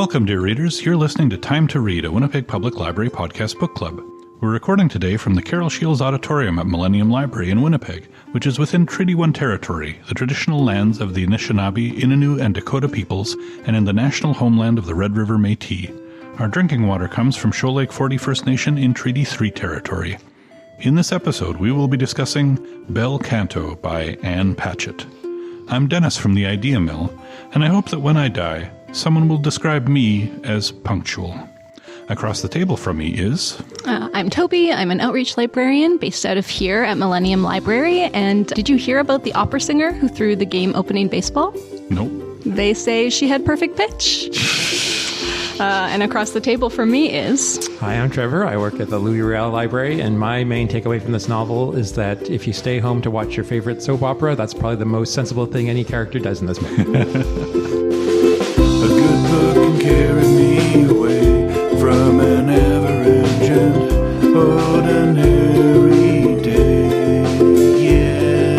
Welcome, dear readers. You're listening to Time to Read, a Winnipeg Public Library podcast book club. We're recording today from the Carol Shields Auditorium at Millennium Library in Winnipeg, which is within Treaty 1 territory, the traditional lands of the Anishinaabe, Ininew, and Dakota peoples, and in the National Homeland of the Red River Métis. Our drinking water comes from Shoal Lake 40 First Nation in Treaty 3 territory. In this episode, we will be discussing Bel Canto by Ann Patchett. I'm Dennis from the Idea Mill, and I hope that when I die, someone will describe me as punctual. Across the table from me is... I'm Toby. I'm an outreach librarian based out of here at Millennium Library. And did you hear about the opera singer who threw the game opening baseball? Nope. They say she had perfect pitch. And across the table from me is... Hi, I'm Trevor. I work at the Louis Riel Library, and my main takeaway from this novel is that if you stay home to watch your favorite soap opera, that's probably the most sensible thing any character does in this book. A good book can carry me away from an average and ordinary day, yeah.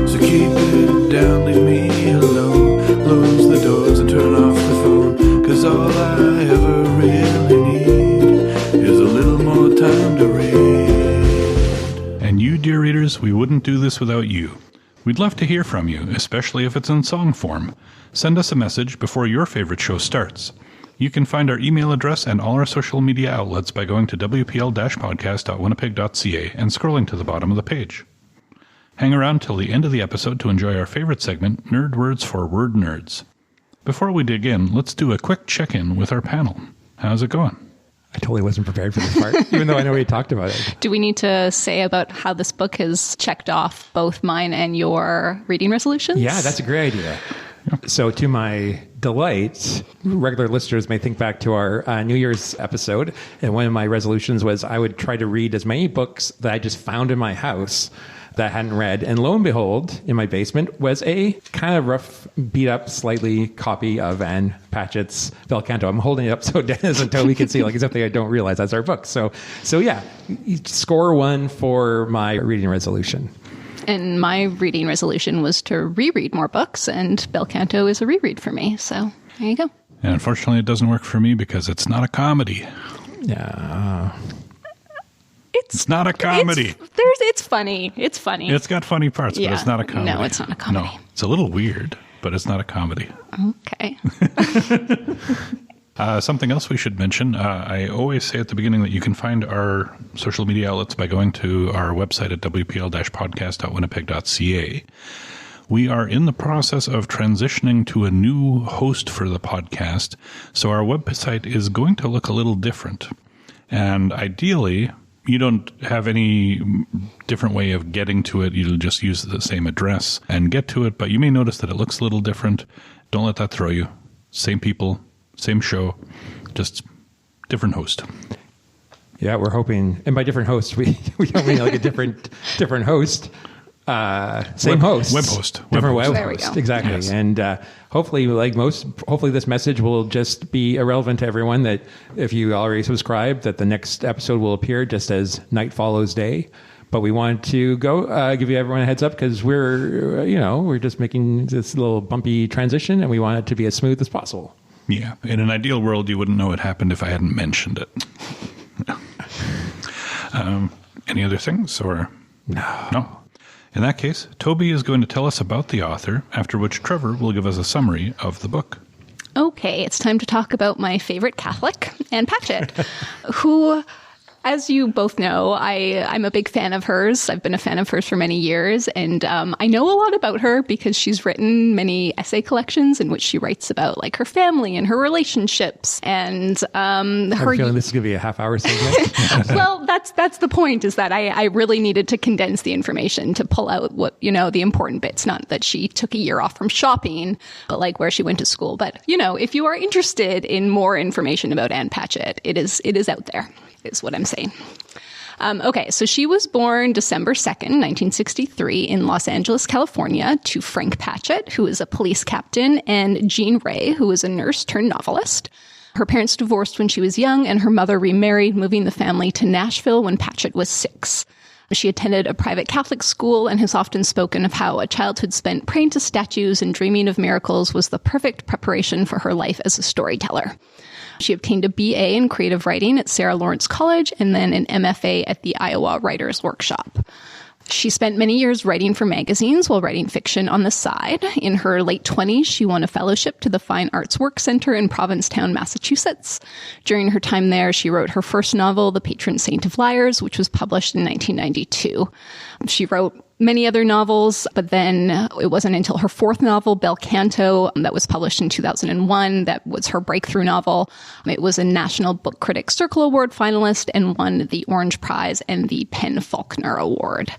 So keep it down, leave me alone, close the doors and turn off the phone, 'cause all I ever really need is a little more time to read. And you, dear readers, we wouldn't do this without you. We'd love to hear from you, especially if it's in song form. Send us a message before your favorite show starts. You can find our email address and all our social media outlets by going to wpl-podcast.winnipeg.ca and scrolling to the bottom of the page. Hang around till the end of the episode to enjoy our favorite segment, Nerd Words for Word Nerds. Before we dig in, let's do a quick check-in with our panel. How's it going? I totally wasn't prepared for this part, even though I know we talked about it. Do we need to say about how this book has checked off both mine and your reading resolutions? Yeah, that's a great idea. So to my delight, regular listeners may think back to our New Year's episode, and one of my resolutions was I would try to read as many books that I just found in my house that I hadn't read. And lo and behold, in my basement was a kind of rough, beat-up, slightly copy of Ann Patchett's Bel Canto. I'm holding it up so Dennis and Toby can see, like, something I don't realize that's our book. So yeah, score one for my reading resolution. And my reading resolution was to reread more books, and Bel Canto is a reread for me. So there you go. And unfortunately, it doesn't work for me because it's not a comedy. Yeah. It's not a comedy. It's funny. It's funny. It's got funny parts, but it's not a comedy. No, it's not a comedy. No, it's a little weird, but it's not a comedy. Okay. Something else we should mention, I always say at the beginning that you can find our social media outlets by going to our website at wpl-podcast.winnipeg.ca. We are in the process of transitioning to a new host for the podcast, so our website is going to look a little different. And ideally, you don't have any different way of getting to it. You'll just use the same address and get to it, but you may notice that it looks a little different. Don't let that throw you. Same people, same show, just different host. Yeah, we're hoping, and by different host, we don't mean like a different host. Same host. Web host. Different web There we host. go. Exactly. Yes. And hopefully this message will just be irrelevant to everyone, that if you already subscribe, that the next episode will appear just as night follows day. But we wanted to give everyone a heads up because we're just making this little bumpy transition, and we want it to be as smooth as possible. Yeah. In an ideal world, you wouldn't know it happened if I hadn't mentioned it. Any other things or? No. In that case, Toby is going to tell us about the author, after which Trevor will give us a summary of the book. Okay, it's time to talk about my favorite Catholic, Ann Patchett, who, as you both know, I'm a big fan of hers. I've been a fan of hers for many years, and I know a lot about her because she's written many essay collections in which she writes about like her family and her relationships. And I'm feeling this is going to be a half-hour segment. well, that's the point, is that I really needed to condense the information to pull out what, the important bits. Not that she took a year off from shopping, but like where she went to school. But, if you are interested in more information about Ann Patchett, it is out there, is what I'm saying. Okay, so she was born December 2nd, 1963 in Los Angeles, California, to Frank Patchett, who is a police captain, and Jean Ray, who is a nurse turned novelist. Her parents divorced when she was young, and her mother remarried, moving the family to Nashville when Patchett was 6. She attended a private Catholic school and has often spoken of how a childhood spent praying to statues and dreaming of miracles was the perfect preparation for her life as a storyteller. She obtained a BA in creative writing at Sarah Lawrence College and then an MFA at the Iowa Writers Workshop. She spent many years writing for magazines while writing fiction on the side. In her late 20s, she won a fellowship to the Fine Arts Work Center in Provincetown, Massachusetts. During her time there, she wrote her first novel, The Patron Saint of Liars, which was published in 1992. She wrote many other novels, but then it wasn't until her fourth novel, Bel Canto, that was published in 2001, that was her breakthrough novel. It was a National Book Critics Circle Award finalist and won the Orange Prize and the Penn Faulkner Award.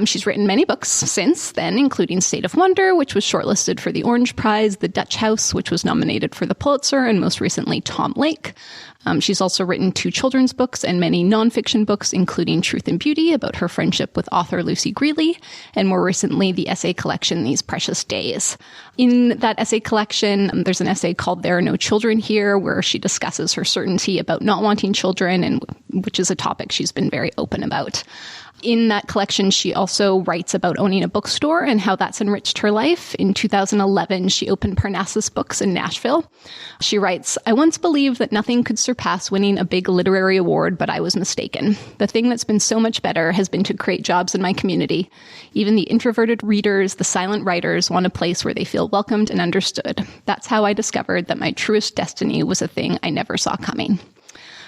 She's written many books since then, including State of Wonder, which was shortlisted for the Orange Prize, The Dutch House, which was nominated for the Pulitzer, and most recently, Tom Lake. She's also written 2 children's books and many nonfiction books, including Truth and Beauty, about her friendship with author Lucy Greeley, and more recently, the essay collection, These Precious Days. In that essay collection, there's an essay called There Are No Children Here, where she discusses her certainty about not wanting children, and which is a topic she's been very open about. In that collection, she also writes about owning a bookstore and how that's enriched her life. In 2011, she opened Parnassus Books in Nashville. She writes, I once believed that nothing could surpass winning a big literary award, but I was mistaken. The thing that's been so much better has been to create jobs in my community. Even the introverted readers, the silent writers, want a place where they feel welcomed and understood. That's how I discovered that my truest destiny was a thing I never saw coming.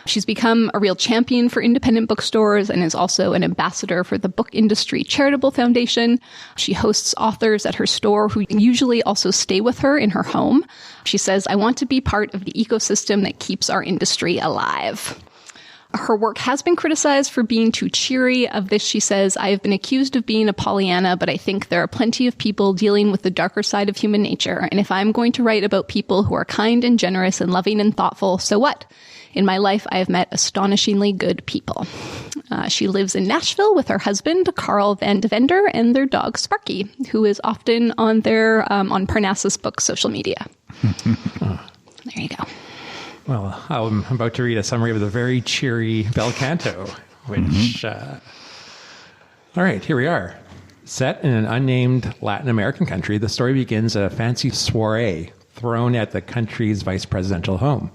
She's become a real champion for independent bookstores and is also an ambassador for the Book Industry Charitable Foundation. She hosts authors at her store who usually also stay with her in her home. She says, I want to be part of the ecosystem that keeps our industry alive. Her work has been criticized for being too cheery. Of this, she says, I have been accused of being a Pollyanna, but I think there are plenty of people dealing with the darker side of human nature. And if I'm going to write about people who are kind and generous and loving and thoughtful, so what? In my life, I have met astonishingly good people. She lives in Nashville with her husband, Carl Van Devender, and their dog, Sparky, who is often on their on Parnassus Books social media. There you go. Well, I'm about to read a summary of the very cheery Bel Canto, which... all right, here we are. Set in an unnamed Latin American country, the story begins at a fancy soiree thrown at the country's vice presidential home.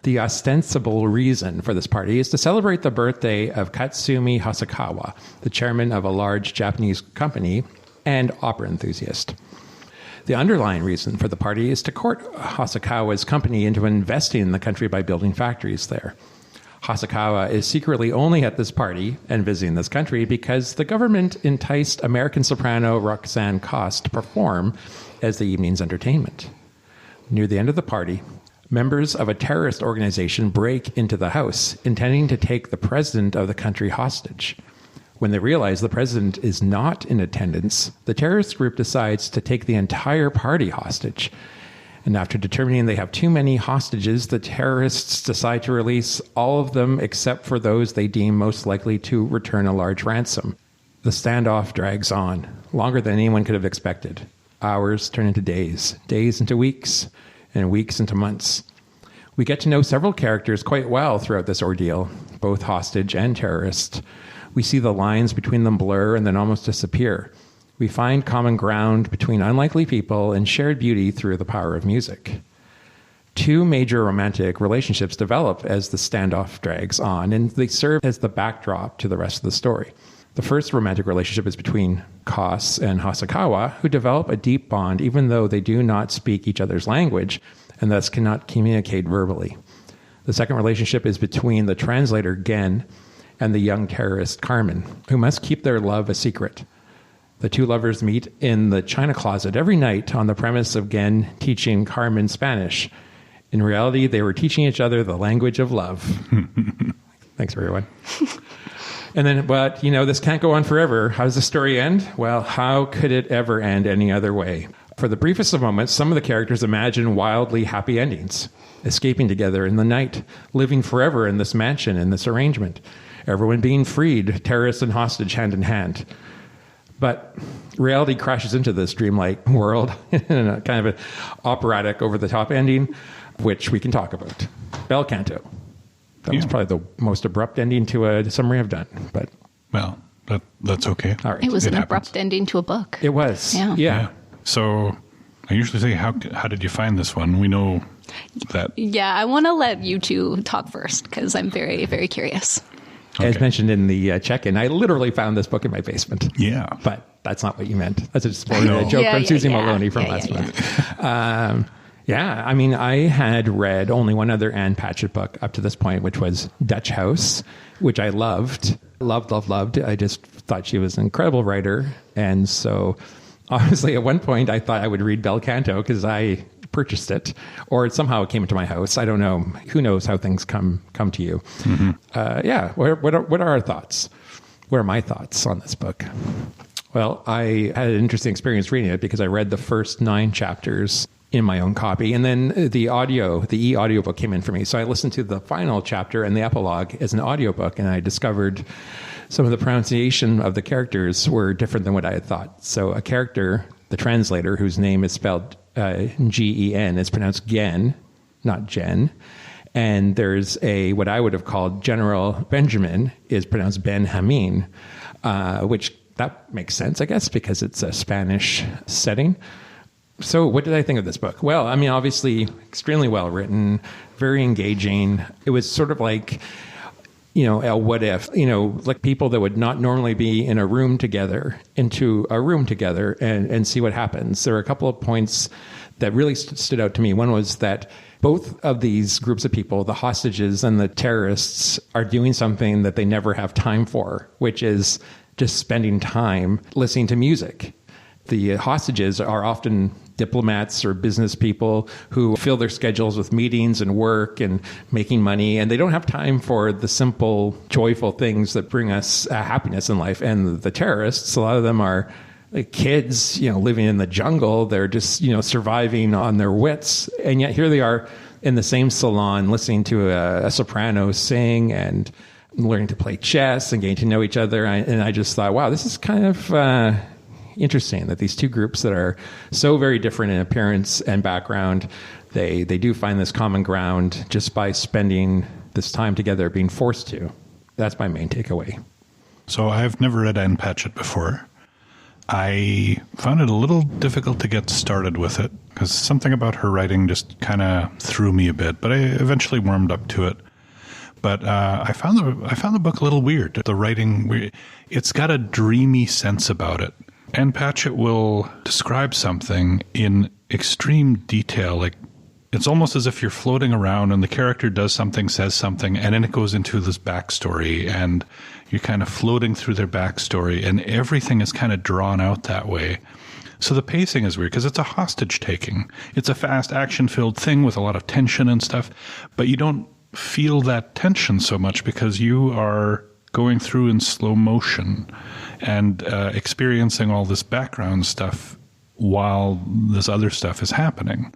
The ostensible reason for this party is to celebrate the birthday of Katsumi Hosokawa, the chairman of a large Japanese company and opera enthusiast. The underlying reason for the party is to court Hosokawa's company into investing in the country by building factories there. Hosokawa is secretly only at this party and visiting this country because the government enticed American soprano Roxanne Koss to perform as the evening's entertainment. Near the end of the party, members of a terrorist organization break into the house, intending to take the president of the country hostage. When they realize the president is not in attendance, the terrorist group decides to take the entire party hostage. And after determining they have too many hostages, the terrorists decide to release all of them except for those they deem most likely to return a large ransom. The standoff drags on, longer than anyone could have expected. Hours turn into days, days into weeks, and weeks into months. We get to know several characters quite well throughout this ordeal, both hostage and terrorist. We see the lines between them blur and then almost disappear. We find common ground between unlikely people and shared beauty through the power of music. 2 major romantic relationships develop as the standoff drags on, and they serve as the backdrop to the rest of the story. The first romantic relationship is between Koss and Hosokawa, who develop a deep bond even though they do not speak each other's language and thus cannot communicate verbally. The second relationship is between the translator Gen and the young terrorist Carmen, who must keep their love a secret. The 2 lovers meet in the china closet every night on the premise of Gen teaching Carmen Spanish. In reality, they were teaching each other the language of love. Thanks, everyone. And then, but, this can't go on forever. How does the story end? Well, how could it ever end any other way? For the briefest of moments, some of the characters imagine wildly happy endings, escaping together in the night, living forever in this mansion, in this arrangement, everyone being freed, terrorist and hostage hand in hand. But reality crashes into this dreamlike world in a kind of an operatic, over-the-top ending, which we can talk about. Bel Canto. That was probably the most abrupt ending to a summary I've done. But well, That's okay. All right. It was an happens. abrupt ending to a book. It was. Yeah. So I usually say, how did you find this one? We know that. Yeah, I want to let you two talk first because I'm very, very curious. As Okay. mentioned in the check-in, I literally found this book in my basement. Yeah. But that's not what you meant. That's just a No. joke Yeah, from yeah, Susie yeah. Maloney from Yeah, last yeah, month. Yeah, I mean, I had read only one other Anne Patchett book up to this point, which was Dutch House, which I loved. Loved. I just thought she was an incredible writer. And so, obviously, at one point, I thought I would read Bel Canto because I purchased it, or somehow it came into my house. I don't know. Who knows how things come to you? What are our thoughts? What are my thoughts on this book? Well, I had an interesting experience reading it because I read the first 9 chapters in my own copy, and then the e-audiobook came in for me. So I listened to the final chapter and the epilogue as an audiobook, and I discovered some of the pronunciation of the characters were different than what I had thought. So a character, the translator, whose name is spelled Gen, is pronounced Gen, not Jen. And there's what I would have called General Benjamin is pronounced Ben Hameen, which that makes sense, I guess, because it's a Spanish setting. So what did I think of this book? Well, I mean, obviously extremely well written, very engaging. It was sort of like, a what if, like people that would not normally be in a room together, into a room together and see what happens. There are a couple of points that really stood out to me. One was that both of these groups of people, the hostages and the terrorists, are doing something that they never have time for, which is just spending time listening to music. The hostages are often diplomats or business people who fill their schedules with meetings and work and making money, and they don't have time for the simple, joyful things that bring us happiness in life. And the terrorists, a lot of them are like kids, living in the jungle. They're just, surviving on their wits. And yet here they are in the same salon listening to a soprano sing and learning to play chess and getting to know each other. And I just thought, wow, this is kind of interesting that these two groups that are so very different in appearance and background, they do find this common ground just by spending this time together, being forced to. That's my main takeaway. So I've never read Anne Patchett before. I found it a little difficult to get started with it because something about her writing just kind of threw me a bit, but I eventually warmed up to it. But I found the book a little weird. The writing, it's got a dreamy sense about it. Anne Patchett will describe something in extreme detail. Like, it's almost as if you're floating around and the character does something, says something, and then it goes into this backstory, and you're kind of floating through their backstory, and everything is kind of drawn out that way. So the pacing is weird because it's a hostage taking. It's a fast, action-filled thing with a lot of tension and stuff, but you don't feel that tension so much because you are going through in slow motion and experiencing all this background stuff while this other stuff is happening.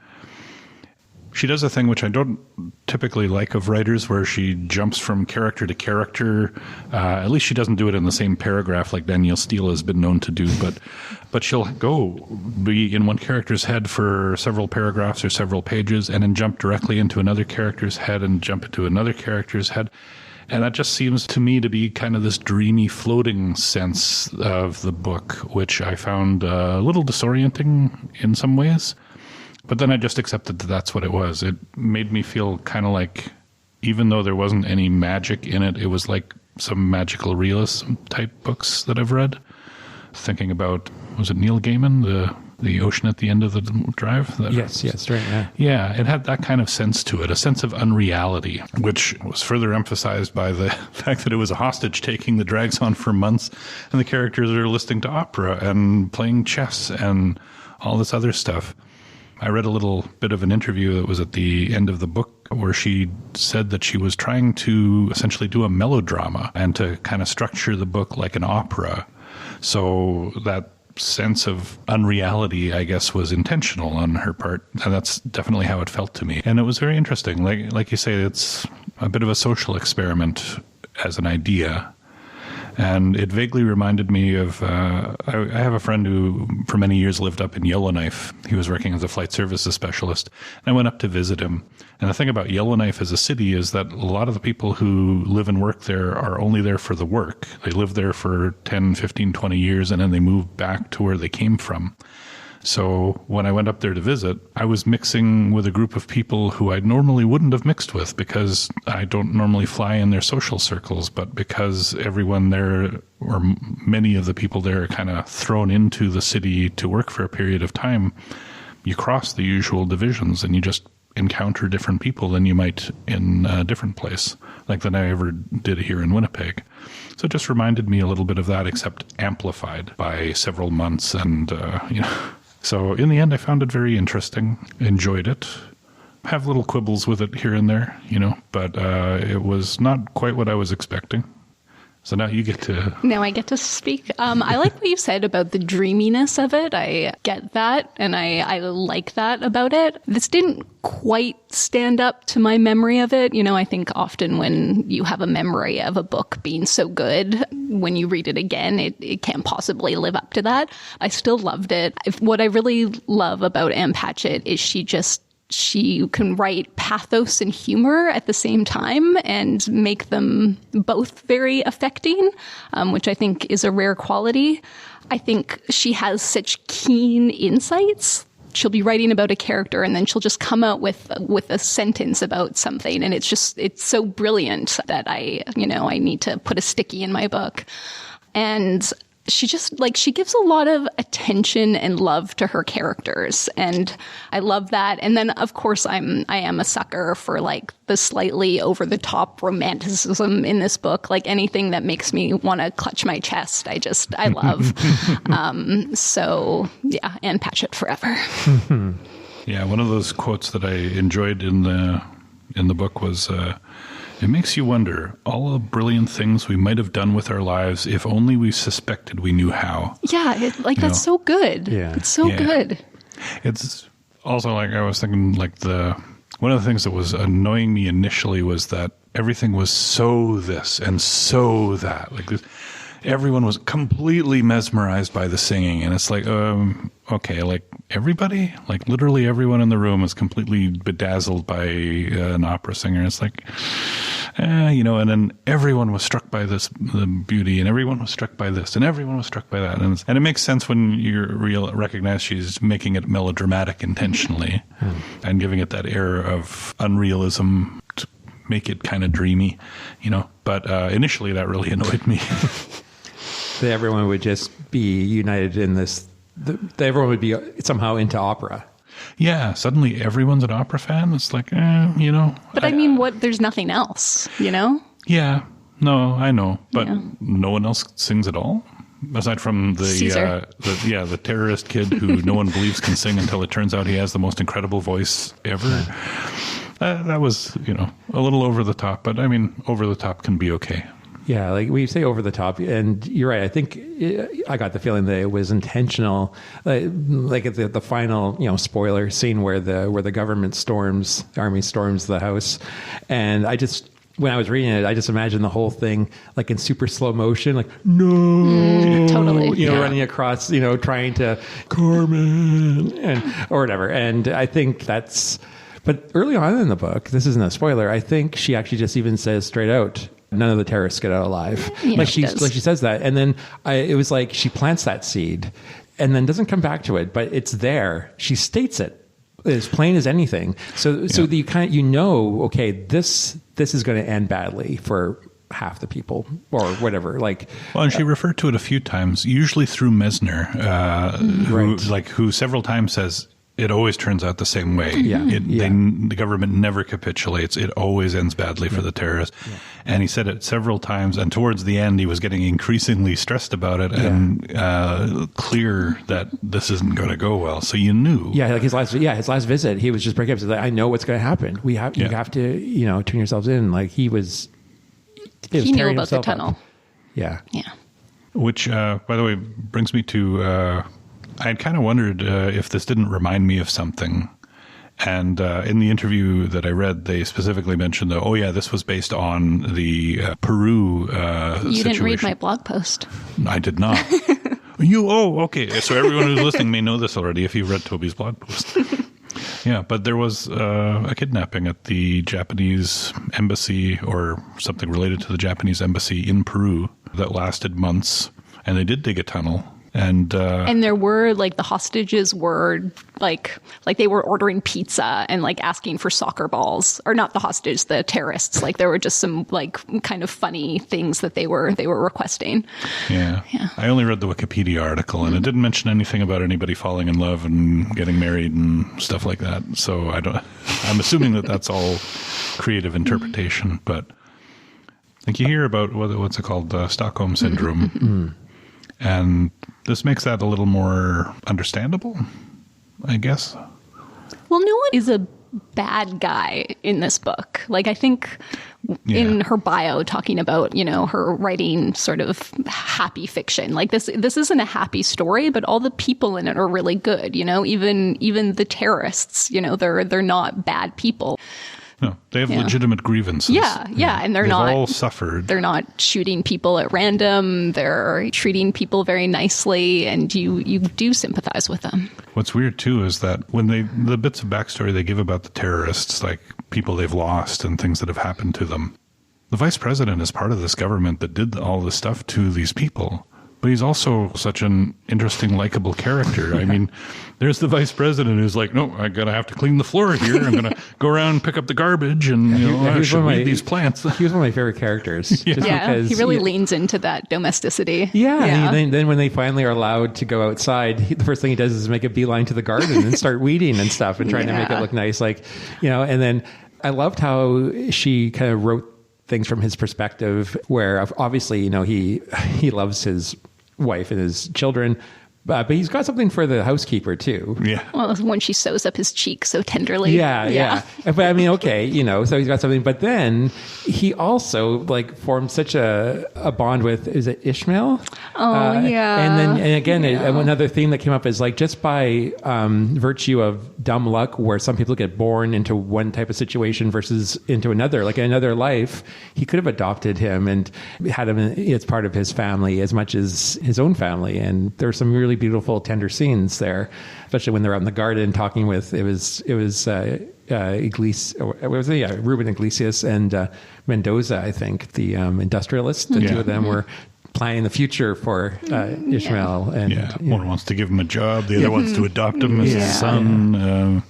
She does a thing which I don't typically like of writers, where she jumps from character to character. At least she doesn't do it in the same paragraph like Danielle Steele has been known to do, but she'll be in one character's head for several paragraphs or several pages and then jump directly into another character's head and jump into another character's head. And that just seems to me to be kind of this dreamy, floating sense of the book, which I found a little disorienting in some ways. But then I just accepted that that's what it was. It made me feel kind of like, even though there wasn't any magic in it, it was like some magical realism type books that I've read. Thinking about, was it Neil Gaiman, the ocean at the end of the drive? Yes, right. Yeah. Yeah, it had that kind of sense to it, a sense of unreality, which was further emphasized by the fact that it was a hostage taking that drags on for months, and the characters are listening to opera and playing chess and all this other stuff. I read a little bit of an interview that was at the end of the book where she said that she was trying to essentially do a melodrama and to kind of structure the book like an opera. So that sense of unreality, I guess, was intentional on her part, and that's definitely how it felt to me. And it was very interesting. Like you say, it's a bit of a social experiment as an idea. And it vaguely reminded me of, I have a friend who for many years lived up in Yellowknife. He was working as a flight services specialist. And I went up to visit him. And the thing about Yellowknife as a city is that a lot of the people who live and work there are only there for the work. They live there for 10, 15, 20 years, and then they move back to where they came from. So when I went up there to visit, I was mixing with a group of people who I normally wouldn't have mixed with because I don't normally fly in their social circles, but because everyone there, or many of the people there, are kind of thrown into the city to work for a period of time, you cross the usual divisions and you just encounter different people than you might in a different place, like than I ever did here in Winnipeg. So it just reminded me a little bit of that, except amplified by several months and, So in the end, I found it very interesting, enjoyed it, have little quibbles with it here and there, but it was not quite what I was expecting. So now you get to... Now I get to speak. I like what you said about the dreaminess of it. I get that, and I like that about it. This didn't quite stand up to my memory of it. I think often when you have a memory of a book being so good, when you read it again, it can't possibly live up to that. I still loved it. What I really love about Ann Patchett is she can write pathos and humor at the same time and make them both very affecting, which I think is a rare quality. I think she has such keen insights. She'll be writing about a character and then she'll just come out with a sentence about something. And it's so brilliant that I need to put a sticky in my book. And she gives a lot of attention and love to her characters. And I love that. And then, of course, I am a sucker for the slightly over the top romanticism in this book. Anything that makes me want to clutch my chest, I love. So yeah, Ann Patchett forever. Yeah. One of those quotes that I enjoyed in the book was, it makes you wonder all the brilliant things we might have done with our lives if only we suspected we knew how. Yeah, that's so good. Yeah. It's so good. It's also I was thinking one of the things that was annoying me initially was that everything was so this and so that. Everyone was completely mesmerized by the singing, and it's okay, everybody, literally everyone in the room is completely bedazzled by an opera singer. It's and then everyone was struck by the beauty, and everyone was struck by this, and everyone was struck by that, and it makes sense when you recognize she's making it melodramatic intentionally, and giving it that air of unrealism to make it kind of dreamy, But initially, that really annoyed me. That everyone would just be united in this. Everyone would be somehow into opera. Yeah, suddenly everyone's an opera fan. It's But there's nothing else, Yeah, no, I know, but no one else sings at all, aside from the terrorist kid who no one believes can sing until it turns out he has the most incredible voice ever. That was, a little over the top, but over the top can be okay. Yeah, we say over the top, and you're right. I think I got the feeling that it was intentional. At the final, spoiler scene where the government army storms the house, and when I was reading it, I just imagined the whole thing in super slow motion, no, totally, running across, trying to Carmen or whatever. And I think but early on in the book, this isn't a spoiler. I think she actually just even says straight out, none of the terrorists get out alive. Yeah, she says that. And then it was she plants that seed and then doesn't come back to it, but it's there. She states it as plain as anything. So you okay, this is going to end badly for half the people or whatever. And she referred to it a few times, usually through Mesner, who several times says, it always turns out the same way. Yeah. The government never capitulates. It always ends badly for the terrorists. Yeah. And he said it several times. And towards the end, he was getting increasingly stressed about it and clear that this isn't going to go well. So you knew. Yeah, his last visit, he was just breaking up. So I know what's going to happen. You have to, tune yourselves in. He knew about the tunnel. Yeah. Yeah. Which, by the way, brings me to... I had kind of wondered if this didn't remind me of something. And in the interview that I read, they specifically mentioned that, this was based on the Peru situation. You didn't read my blog post. I did not. Okay. So everyone who's listening may know this already if you've read Toby's blog post. Yeah, but there was a kidnapping at the Japanese embassy or something related to the Japanese embassy in Peru that lasted months, and they did dig a tunnel. And there were the hostages were like they were ordering pizza and asking for soccer balls, or not the hostages, the terrorists. There were just some kind of funny things that they were requesting. Yeah. I only read the Wikipedia article, and it didn't mention anything about anybody falling in love and getting married and stuff like that. So I'm assuming that that's all creative interpretation. But you hear about what's it called, Stockholm syndrome. And this makes that a little more understandable, I guess. Well, no one is a bad guy in this book. I think in her bio talking about, her writing sort of happy fiction. This isn't a happy story, but all the people in it are really good, even the terrorists, they're not bad people. No, they have legitimate grievances. Yeah, and they've all suffered. They're not shooting people at random. They're treating people very nicely, and you do sympathize with them. What's weird too is that when the bits of backstory they give about the terrorists, like people they've lost and things that have happened to them, the vice president is part of this government that did all this stuff to these people. But he's also such an interesting, likable character. I mean, there's the vice president who's like, no, I'm going to have to clean the floor here. I'm going to go around and pick up the garbage and, I should weed these plants. He was one of my favorite characters. Because he really leans into that domesticity. Yeah. And then when they finally are allowed to go outside, the first thing he does is make a beeline to the garden and start weeding and stuff and trying to make it look nice. And then I loved how she kind of wrote things from his perspective, where obviously, he loves his wife and his children, but he's got something for the housekeeper too. Yeah. Well, when she sews up his cheek so tenderly. Yeah. But I mean, okay, so he's got something, but then he also formed such a bond with, is it Ishmael? And again, another theme that came up is just by virtue of dumb luck, where some people get born into one type of situation versus into another, in another life, he could have adopted him and had him as part of his family as much as his own family. And there's some really beautiful, tender scenes there, especially when they're out in the garden talking with, Ruben Iglesias and Mendoza, I think, the industrialist. The two of them were planning the future for Ishmael. And one wants to give him a job, the other wants to adopt him as his son.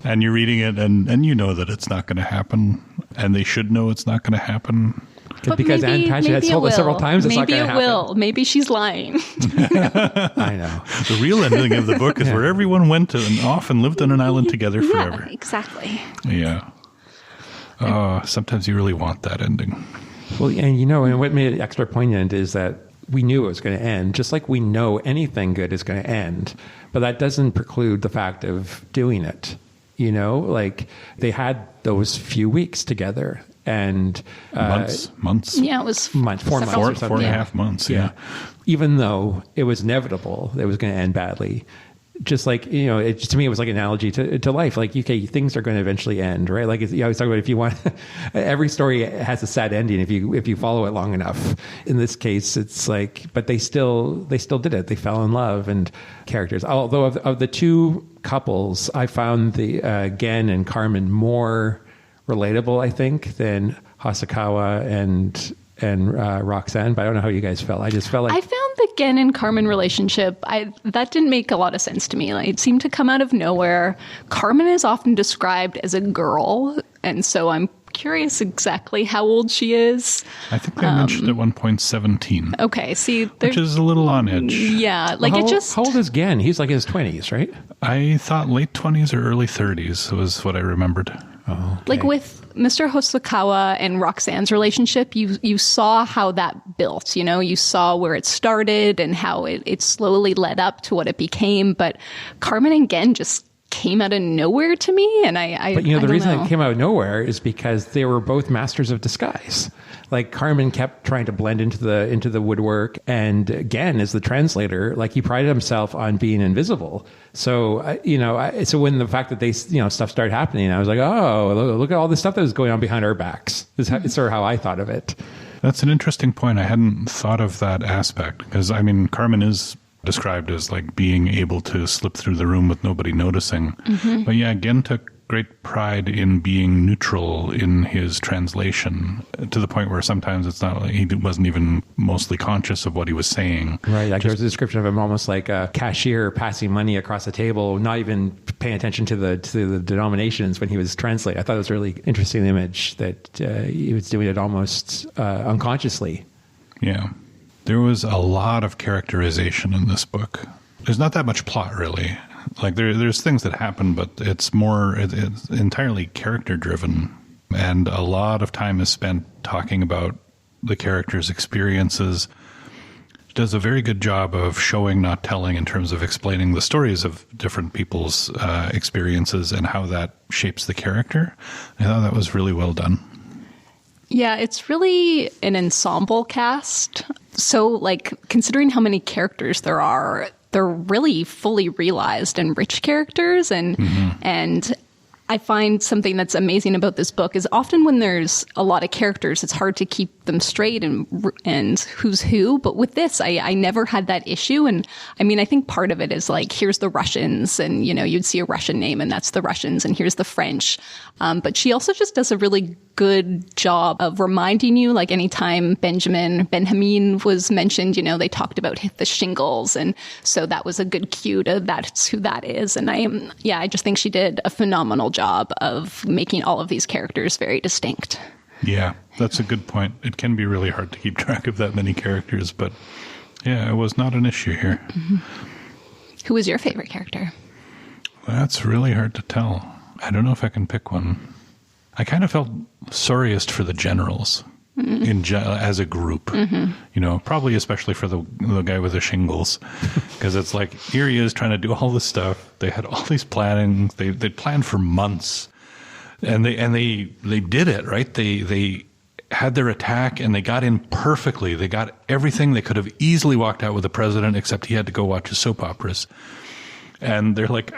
And you're reading it, and that it's not going to happen, and they should know it's not going to happen. But because Anne Patchett has told us several times it's not going to happen. Maybe it will. Maybe she's lying. I know. The real ending of the book is where everyone went off and lived on an island together forever. Yeah, exactly. Yeah. Sometimes you really want that ending. Well, and what made it extra poignant is that we knew it was going to end, just like we know anything good is going to end. But that doesn't preclude the fact of doing it. They had those few weeks together. And months. Yeah, it was 4 months or something. 4.5 months. Yeah. Even though it was inevitable that it was going to end badly, just to me, it was like an analogy to life. Okay, things are going to eventually end, right? I always talk about, if you want, every story has a sad ending if you follow it long enough. In this case, it's but they still did it. They fell in love, and characters. Although of the two couples, I found the Gen and Carmen more relatable, I think, than Hosokawa and Roxanne, but I don't know how you guys felt. I just felt I found the Gen and Carmen relationship, that didn't make a lot of sense to me. It seemed to come out of nowhere. Carmen is often described as a girl, and so I'm curious exactly how old she is. I think they mentioned at one point 17. Okay, see, which is a little on edge. Yeah, how old is Gen? He's in his 20s, right? I thought late 20s or early 30s was what I remembered. Oh, okay. With Mr. Hosokawa and Roxanne's relationship, you saw how that built. You saw where it started and how it slowly led up to what it became. But Carmen and Gen just came out of nowhere to me. And But the reason it came out of nowhere is because they were both masters of disguise. Like Carmen kept trying to blend into the woodwork, and again, as the translator, like he prided himself on being invisible. So so when the fact that they stuff started happening, I was like, oh, look at all this stuff that was going on behind our backs. It's sort of how I thought of it. That's an interesting point. I hadn't thought of that aspect because Carmen is described as like being able to slip through the room with nobody noticing. Mm-hmm. But yeah, Gen took great pride in being neutral in his translation to the point where sometimes it's not like he wasn't even mostly conscious of what he was saying. Right. Like there's a description of him almost like a cashier passing money across the table, not even paying attention to the denominations when he was translating. I thought it was a really interesting image that he was doing it almost unconsciously. Yeah. There was a lot of characterization in this book. There's not that much plot, really. Like there's things that happen, but it's entirely character driven, and a lot of time is spent talking about the characters' experiences. It does a very good job of showing, not telling, in terms of explaining the stories of different people's experiences and how that shapes the character. I thought that was really well done. Yeah, it's really an ensemble cast. So, like, considering how many characters there are, they're really fully realized and rich characters. And I find something that's amazing about this book is often when there's a lot of characters, it's hard to keep them straight and who's who. But with this, I never had that issue. And I think part of it is like, here's the Russians and, you'd see a Russian name and that's the Russians and here's the French. But she also just does a really good job of reminding you, like anytime Benjamin was mentioned, they talked about the shingles. And so that was a good cue to that's who that is. And I just think she did a phenomenal job of making all of these characters very distinct. Yeah, that's a good point. It can be really hard to keep track of that many characters, but yeah, it was not an issue here. Mm-hmm. Who was your favorite character? That's really hard to tell. I don't know if I can pick one. I kind of felt sorriest for the generals as a group, probably especially for the guy with the shingles, because it's like, here he is trying to do all this stuff. They had all these planning. They planned for months, and they did it, right? They had their attack and they got in perfectly. They got everything. They could have easily walked out with the president, except he had to go watch his soap operas. And they're like,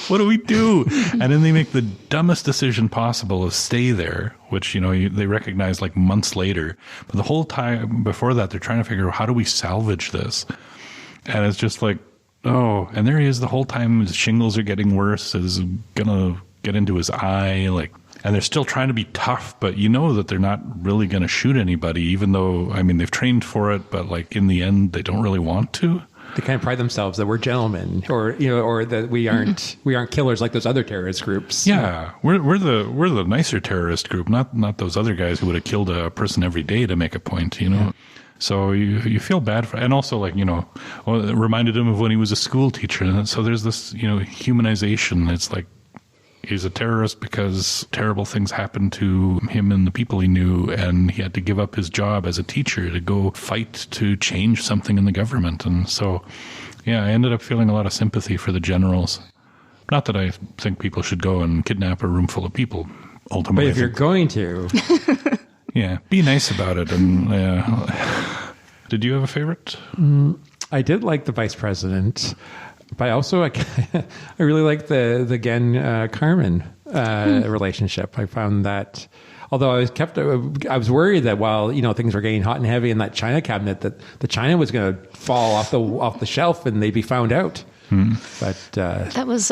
what do we do? And then they make the dumbest decision possible of stay there, which, they recognize like months later. But the whole time before that, they're trying to figure out, how do we salvage this? And it's just like, oh, and there he is the whole time. His shingles are getting worse. Is going to get into his eye. And they're still trying to be tough, but that they're not really going to shoot anybody, even though, they've trained for it. But like in the end, they don't really want to. They kind of pride themselves that we're gentlemen, or that we aren't killers like those other terrorist groups. Yeah, we're the nicer terrorist group, not those other guys who would have killed a person every day to make a point. Yeah. So you feel bad for, and also like it reminded him of when he was a school teacher, and so there's this humanization. It's like, he's a terrorist because terrible things happened to him and the people he knew, and he had to give up his job as a teacher to go fight to change something in the government. And so, yeah, I ended up feeling a lot of sympathy for the generals. Not that I think people should go and kidnap a room full of people, ultimately. But if you're going to... Yeah, be nice about it. And did you have a favorite? I did like the vice president. But also, I really like the Gen Carmen relationship. I found that, although I was worried that while things were getting hot and heavy in that China cabinet, that the China was going to fall off the shelf and they'd be found out. But that was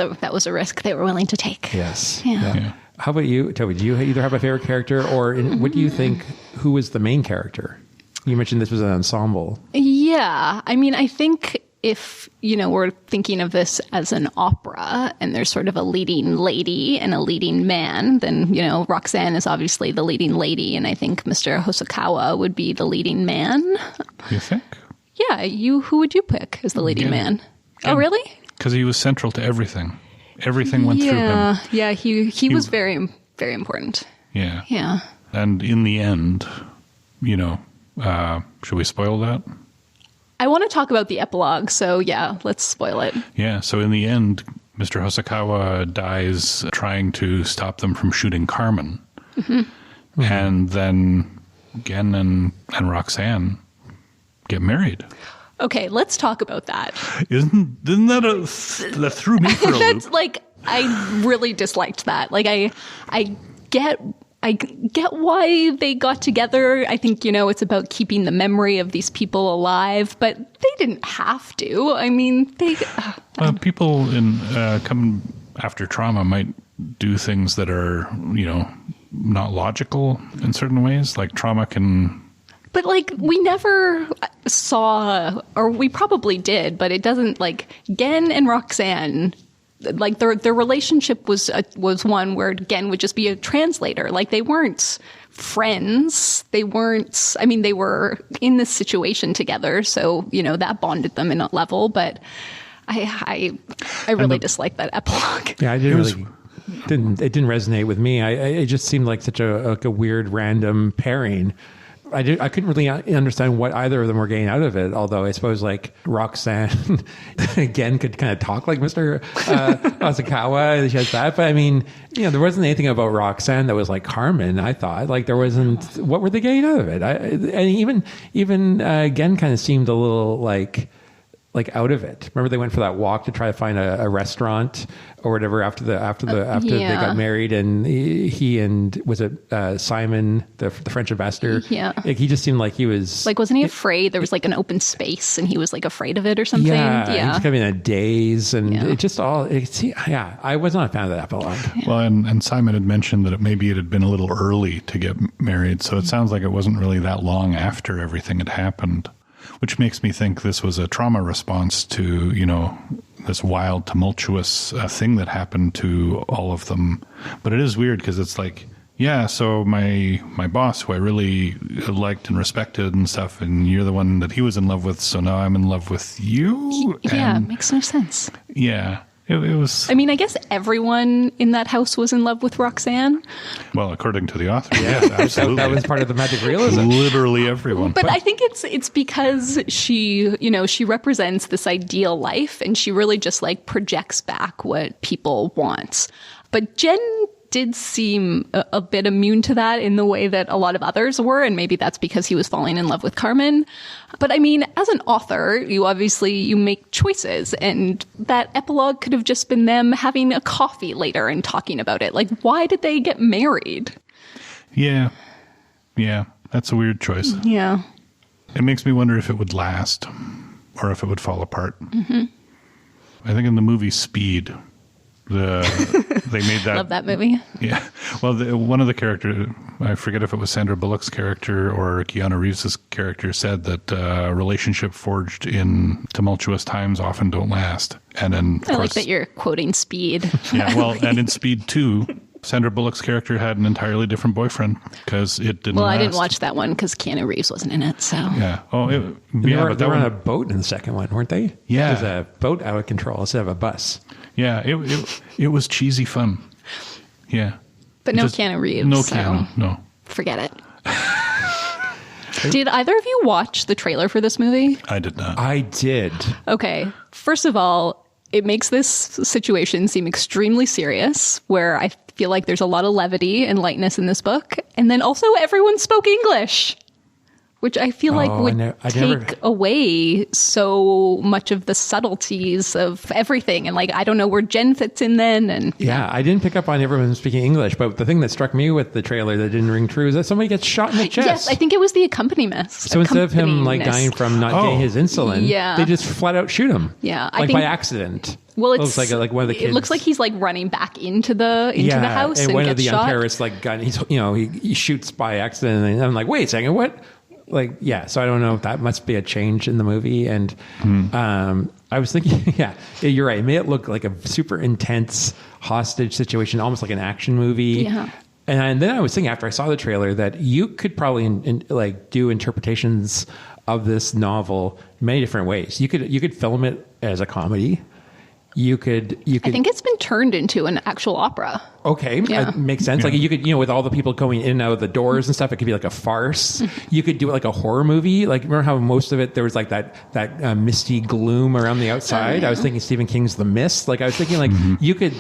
a risk they were willing to take. Yes. Yeah. How about you, Toby? Do you either have a favorite character, or what do you think? Who was the main character? You mentioned this was an ensemble. Yeah, I think. If, we're thinking of this as an opera and there's sort of a leading lady and a leading man, then, Roxanne is obviously the leading lady. And I think Mr. Hosokawa would be the leading man. You think? Yeah. Who would you pick as the leading man? Oh, really? Because he was central to everything. Everything went through him. Yeah. He was very, very important. Yeah. Yeah. And in the end, should we spoil that? I want to talk about the epilogue, so yeah, let's spoil it. Yeah, so in the end, Mr. Hosokawa dies trying to stop them from shooting Carmen. And then Gen and Roxanne get married. Okay, let's talk about that. Isn't that that threw me for a That's loop? like, I really disliked that. Like, I get why they got together. I think, it's about keeping the memory of these people alive, but they didn't have to. I mean, People coming after trauma might do things that are, not logical in certain ways. Like trauma can... But, we never saw, or we probably did, but it doesn't, Gen and Roxanne, their relationship was one where Gen would just be a translator. They weren't friends. They weren't, they were in this situation together, so, that bonded them in a level, but I really disliked that epilogue. Yeah, I didn't it didn't resonate with me. It just seemed like such a weird, random pairing. I couldn't really understand what either of them were getting out of it, although I suppose Roxanne, again, could kind of talk like Mr. Hosokawa. She has that. But there wasn't anything about Roxanne that was like Carmen, I thought. There wasn't, what were they getting out of it? And even Gen kind of seemed a little like out of it. Remember they went for that walk to try to find a restaurant or whatever after they got married, and he and was it Simon, the French ambassador? Yeah. He just seemed like he was wasn't he afraid? There was an open space and he was afraid of it or something. Yeah. He was kind of in a daze, and it just all I was not a fan of that epilogue. Yeah. Well, and Simon had mentioned that maybe it had been a little early to get married, so it sounds like it wasn't really that long after everything had happened. Which makes me think this was a trauma response to, this wild, tumultuous thing that happened to all of them. But it is weird because it's so my boss, who I really liked and respected and stuff, and you're the one that he was in love with, so now I'm in love with you? Yeah, it makes no sense. Yeah. It was... I guess everyone in that house was in love with Roxanne. Well, according to the author, yes, absolutely. That was part of the magic realism. Literally everyone. But I think it's because she, she represents this ideal life, and she really just projects back what people want. But Gen did seem a bit immune to that in the way that a lot of others were, and maybe that's because he was falling in love with Carmen. But as an author, you make choices, and that epilogue could have just been them having a coffee later and talking about it. Why did they get married? Yeah, that's a weird choice. Yeah. It makes me wonder if it would last or if it would fall apart. Mm-hmm. I think in the movie Speed, they made that. Love that movie. Yeah. Well, one of the characters, I forget if it was Sandra Bullock's character or Keanu Reeves' character, said that a relationship forged in tumultuous times often don't last. And then, of course, like that you're quoting Speed. Yeah. Well, and in Speed 2, Sandra Bullock's character had an entirely different boyfriend because it didn't. Well, I didn't watch that one because Keanu Reeves wasn't in it. So yeah. Oh, they were on a boat in the second one, weren't they? Yeah. It was a boat out of control instead of a bus. Yeah. It was cheesy fun. Yeah. But no Keanu Reeves. No Keanu. No. Forget it. Did either of you watch the trailer for this movie? I did not. I did. Okay. First of all, it makes this situation seem extremely serious, where I feel like there's a lot of levity and lightness in this book. And then also everyone spoke English, which I feel like would take away so much of the subtleties of everything. And I don't know where Jen fits in then. And yeah, I didn't pick up on everyone speaking English, but the thing that struck me with the trailer that didn't ring true is that somebody gets shot in the chest. Yes, I think it was the accompanist. So instead of him dying from not getting his insulin, they just flat out shoot him. Yeah, I think by accident. Well, it looks like one of the kids. It looks like he's running back into the house and one gets of the shot. terrorists gun. He shoots by accident, and I'm like, wait a second, what? So I don't know if that must be a change in the movie. And I was thinking, you're right. It made it look like a super intense hostage situation, almost like an action movie. Yeah. And then I was thinking after I saw the trailer that you could probably do interpretations of this novel many different ways. You could film it as a comedy. you could. I think it's been turned into an actual opera. Okay, Yeah. makes sense. Yeah. Like you could, with all the people going in and out of the doors and stuff, it could be like a farce. You could do it like a horror movie. Like remember how most of it there was like that misty gloom around the outside. yeah. I was thinking Stephen King's The Mist. Like I was thinking like you could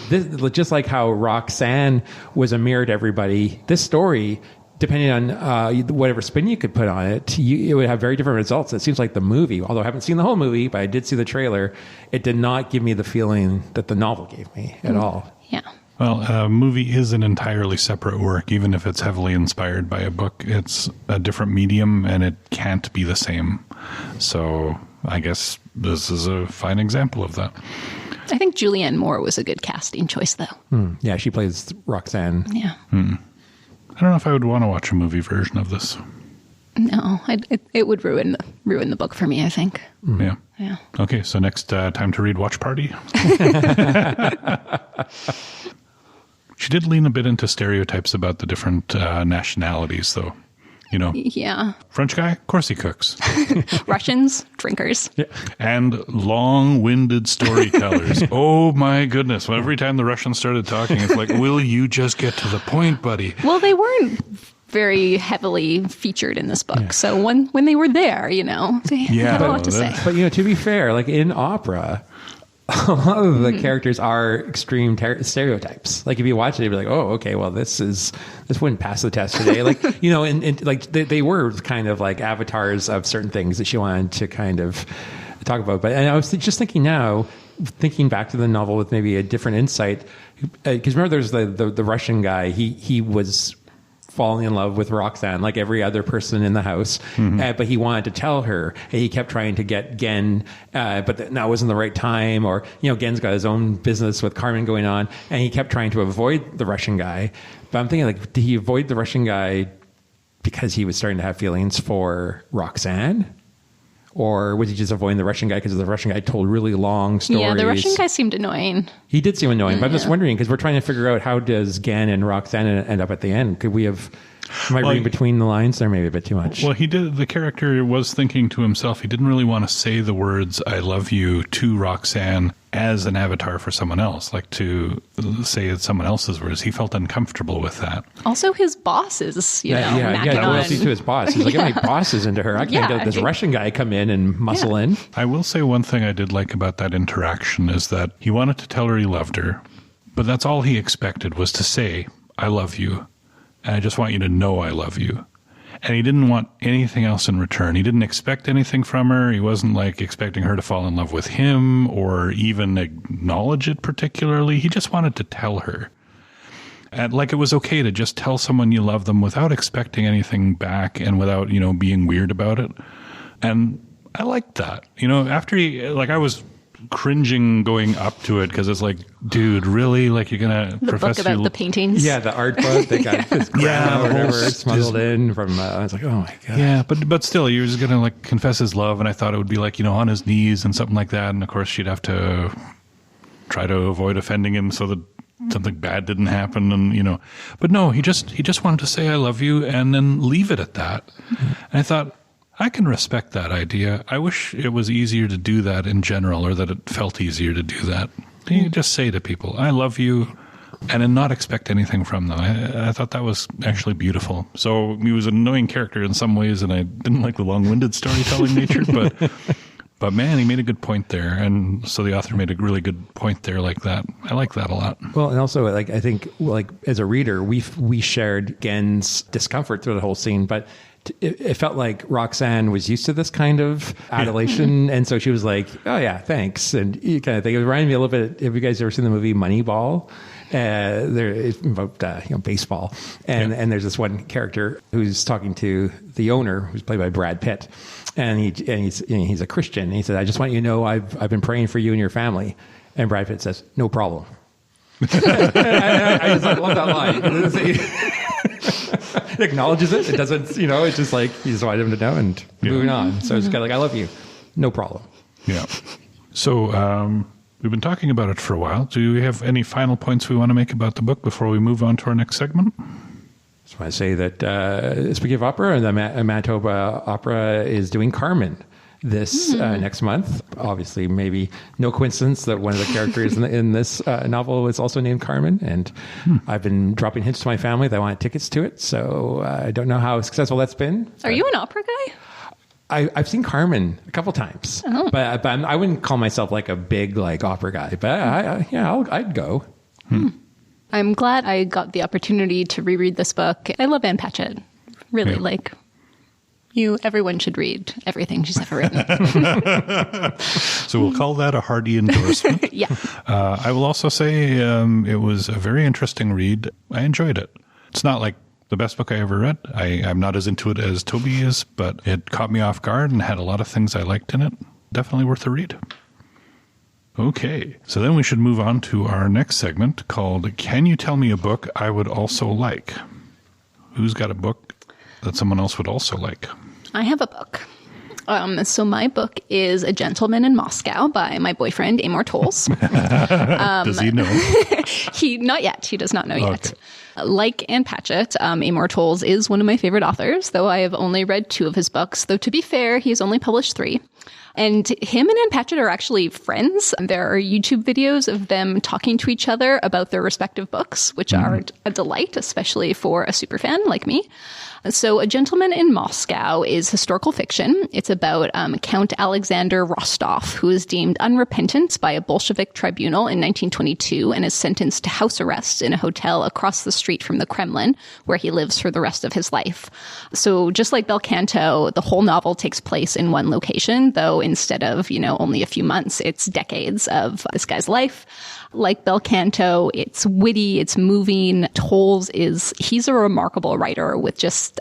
just like how Roxanne was a mirror to everybody. This story, depending on whatever spin you could put on it, it would have very different results. It seems like the movie, although I haven't seen the whole movie, but I did see the trailer, it did not give me the feeling that the novel gave me at all. Yeah. Well, a movie is an entirely separate work, even if it's heavily inspired by a book. It's a different medium, and it can't be the same. So I guess this is a fine example of that. I think Julianne Moore was a good casting choice, though. Yeah, she plays Roxanne. Yeah. I don't know if I would want to watch a movie version of this. No, it would ruin the book for me, I think. Yeah. Yeah. Okay, so next Time to Read watch party. She did lean a bit into stereotypes about the different nationalities, though. Yeah. French guy, of course he cooks. Russians, drinkers. And long-winded storytellers. Oh, my goodness. Well, every time the Russians started talking, it's like, will you just get to the point, buddy? Well, they weren't very heavily featured in this book. So when they were there, they had a lot to say. But, to be fair, like in opera, a lot of the characters are extreme stereotypes. Like if you watch it, you'd be like, oh, okay, well, this wouldn't pass the test today. Like, and like they were kind of like avatars of certain things that she wanted to kind of talk about. And I was just thinking now, thinking back to the novel with maybe a different insight, because remember there's the Russian guy, he was falling in love with Roxanne like every other person in the house, but he wanted to tell her, and he kept trying to get Gen, but now wasn't the right time, or Gen's got his own business with Carmen going on, and he kept trying to avoid the Russian guy. But I'm thinking, like, did he avoid the Russian guy because he was starting to have feelings for Roxanne? Or was he just avoiding the Russian guy because the Russian guy told really long stories? Yeah, the Russian guy seemed annoying. He did seem annoying, but I'm just wondering, because we're trying to figure out how does Gen and Roxanne end up at the end. Could we have... Am I reading between the lines there? Maybe a bit too much. Well, the character was thinking to himself, he didn't really want to say the words, I love you, to Roxanne as an avatar for someone else, like to say it's someone else's words. He felt uncomfortable with that. Also, his boss is, yeah, loyalty to his boss. He's like, my boss is into her. I can't get this Russian guy come in and muscle in. I will say one thing I did like about that interaction is that he wanted to tell her he loved her, but that's all he expected was to say, I love you. And I just want you to know I love you. And he didn't want anything else in return. He didn't expect anything from her. He wasn't like expecting her to fall in love with him or even acknowledge it particularly. He just wanted to tell her. And like it was okay to just tell someone you love them without expecting anything back and without, being weird about it. And I liked that. After I was cringing going up to it because it's like, dude, really? Like you're gonna the book about the paintings? Yeah, the art book that got his grandma or whatever smuggled in from. I was like, oh my god. Yeah, but still, he was gonna like confess his love, and I thought it would be like on his knees and something like that, and of course she'd have to try to avoid offending him so that something bad didn't happen, and But no, he just wanted to say I love you and then leave it at that. And I thought, I can respect that idea. I wish it was easier to do that in general, or that it felt easier to do that. You just say to people, I love you, and then not expect anything from them. I thought that was actually beautiful. So he was an annoying character in some ways, and I didn't like the long-winded storytelling nature, but man, he made a good point there. And so the author made a really good point there like that. I like that a lot. Well, and also, I think, as a reader, we shared Gen's discomfort through the whole scene, but it felt like Roxanne was used to this kind of adulation, and so she was like, "Oh yeah, thanks," and you kind of think it reminded me a little bit. Have you guys ever seen the movie Moneyball? It's about baseball, and there's this one character who's talking to the owner, who's played by Brad Pitt, and he's a Christian. And he said, "I just want you to know I've been praying for you and your family," and Brad Pitt says, "No problem." I just love that line. It acknowledges it. It doesn't, it's just like, you just want him to know and moving on. So it's kind of like, I love you. No problem. Yeah. So we've been talking about it for a while. Do we have any final points we want to make about the book before we move on to our next segment? Just want to say that speaking of opera, the Manitoba Opera is doing Carmen. this next month. Obviously, maybe no coincidence that one of the characters in this novel was also named Carmen. And I've been dropping hints to my family that I want tickets to it. So I don't know how successful that's been. Are you an opera guy? I've seen Carmen a couple times, but I wouldn't call myself like a big like opera guy. But I'd go. I'm glad I got the opportunity to reread this book. I love Ann Patchett. Really, everyone should read everything she's ever written. So we'll call that a hearty endorsement. Yeah. I will also say it was a very interesting read. I enjoyed it. It's not like the best book I ever read. I'm not as into it as Toby is, but it caught me off guard and had a lot of things I liked in it. Definitely worth a read. Okay, so then we should move on to our next segment called Can You Tell Me a Book I Would Also Like? Who's got a book that someone else would also like? I have a book. So my book is A Gentleman in Moscow by my boyfriend, Amor Tolls. Does he know? Not yet. He does not know yet. Like Ann Patchett, Amor Tolls is one of my favorite authors, though I have only read 2 of his books. Though to be fair, he has only published 3. And him and Ann Patchett are actually friends. There are YouTube videos of them talking to each other about their respective books, which are a delight, especially for a superfan like me. So A Gentleman in Moscow is historical fiction. It's about Count Alexander Rostov, who is deemed unrepentant by a Bolshevik tribunal in 1922 and is sentenced to house arrest in a hotel across the street from the Kremlin, where he lives for the rest of his life. So just like Bel Canto, the whole novel takes place in one location, though instead of, only a few months, it's decades of this guy's life. Like Bel Canto, it's witty, it's moving. Tolls he's a remarkable writer with just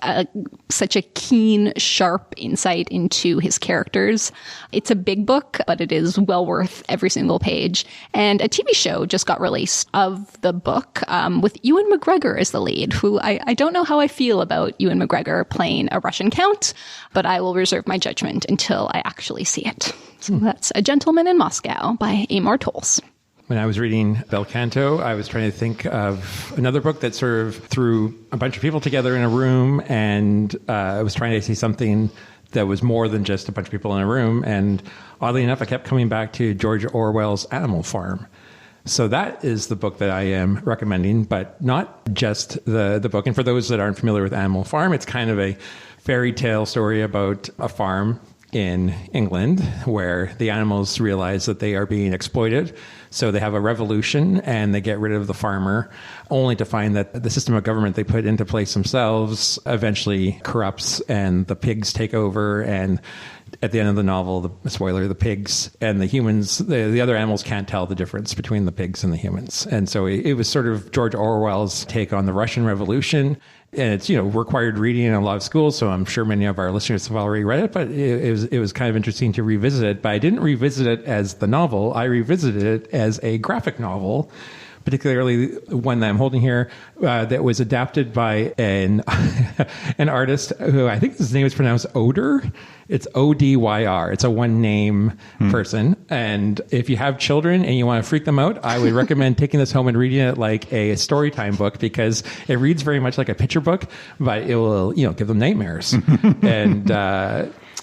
such a keen, sharp insight into his characters. It's a big book, but it is well worth every single page. And a TV show just got released of the book with Ewan McGregor as the lead, who I don't know how I feel about Ewan McGregor playing a Russian count, but I will reserve my judgment until I actually see it. So that's A Gentleman in Moscow by Amor Tolls. When I was reading Bel Canto, I was trying to think of another book that sort of threw a bunch of people together in a room, and I was trying to see something that was more than just a bunch of people in a room. And oddly enough, I kept coming back to George Orwell's Animal Farm. So that is the book that I am recommending, but not just the book. And for those that aren't familiar with Animal Farm, it's kind of a fairy tale story about a farm in England where the animals realize that they are being exploited. So they have a revolution and they get rid of the farmer, only to find that the system of government they put into place themselves eventually corrupts and the pigs take over. And at the end of the novel, the pigs and the humans, the other animals can't tell the difference between the pigs and the humans. And so it was sort of George Orwell's take on the Russian Revolution. And it's, required reading in a lot of schools, so I'm sure many of our listeners have already read it, but it was kind of interesting to revisit it. But I didn't revisit it as the novel. I revisited it as a graphic novel, particularly one that I'm holding here, that was adapted by an artist who I think his name is pronounced Oder. It's Odyr. It's a one-name person. And if you have children and you want to freak them out, I would recommend taking this home and reading it like a storytime book, because it reads very much like a picture book, but it will, give them nightmares. And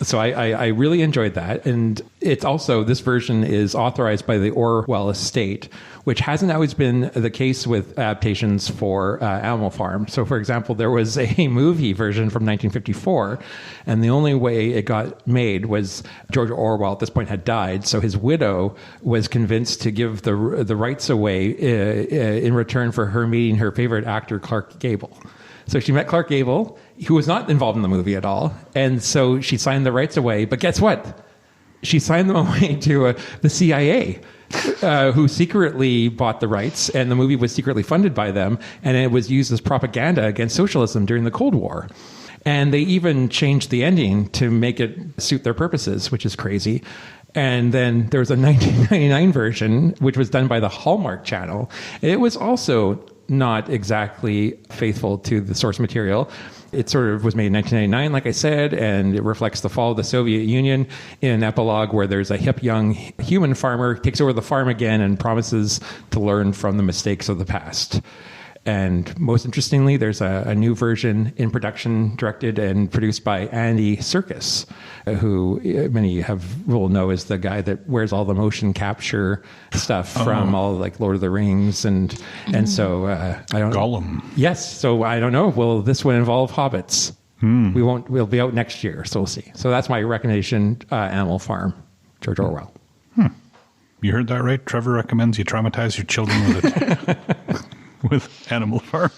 so I really enjoyed that. And it's also, this version is authorized by the Orwell estate, which hasn't always been the case with adaptations for Animal Farm. So, for example, there was a movie version from 1954, and the only way it got made was George Orwell at this point had died, so his widow was convinced to give the rights away in return for her meeting her favorite actor, Clark Gable. So she met Clark Gable, who was not involved in the movie at all, and so she signed the rights away. But guess what? She signed them away to the CIA, who secretly bought the rights, and the movie was secretly funded by them, and it was used as propaganda against socialism during the Cold War. And they even changed the ending to make it suit their purposes, which is crazy. And then there was a 1999 version, which was done by the Hallmark Channel. It was also not exactly faithful to the source material. It sort of was made in 1999, like I said, and it reflects the fall of the Soviet Union in an epilogue where there's a hip young human farmer takes over the farm again and promises to learn from the mistakes of the past. And most interestingly, there's a new version in production, directed and produced by Andy Serkis, who many will know is the guy that wears all the motion capture stuff from all like Lord of the Rings, and so I don't Gollum. Yes, so I don't know. Will this one involve hobbits? We'll be out next year, so we'll see. So that's my recommendation. Animal Farm, George Orwell. You heard that right? Trevor recommends you traumatize your children with Animal Farm.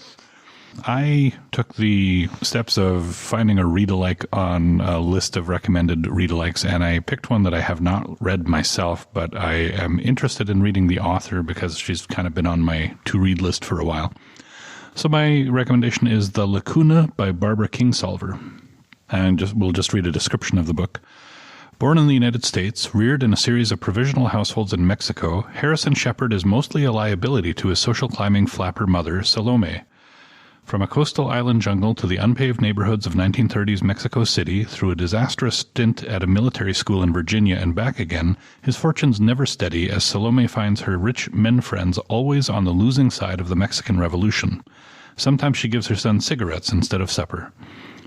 I took the steps of finding a read-alike on a list of recommended read-alikes, and I picked one that I have not read myself, but I am interested in reading the author because she's kind of been on my to-read list for a while. So my recommendation is The Lacuna by Barbara Kingsolver. And we'll just read a description of the book. Born in the United States, reared in a series of provisional households in Mexico, Harrison Shepard is mostly a liability to his social climbing flapper mother, Salome. From a coastal island jungle to the unpaved neighborhoods of 1930s Mexico City, through a disastrous stint at a military school in Virginia and back again, his fortunes never steady as Salome finds her rich men friends always on the losing side of the Mexican Revolution. Sometimes she gives her son cigarettes instead of supper.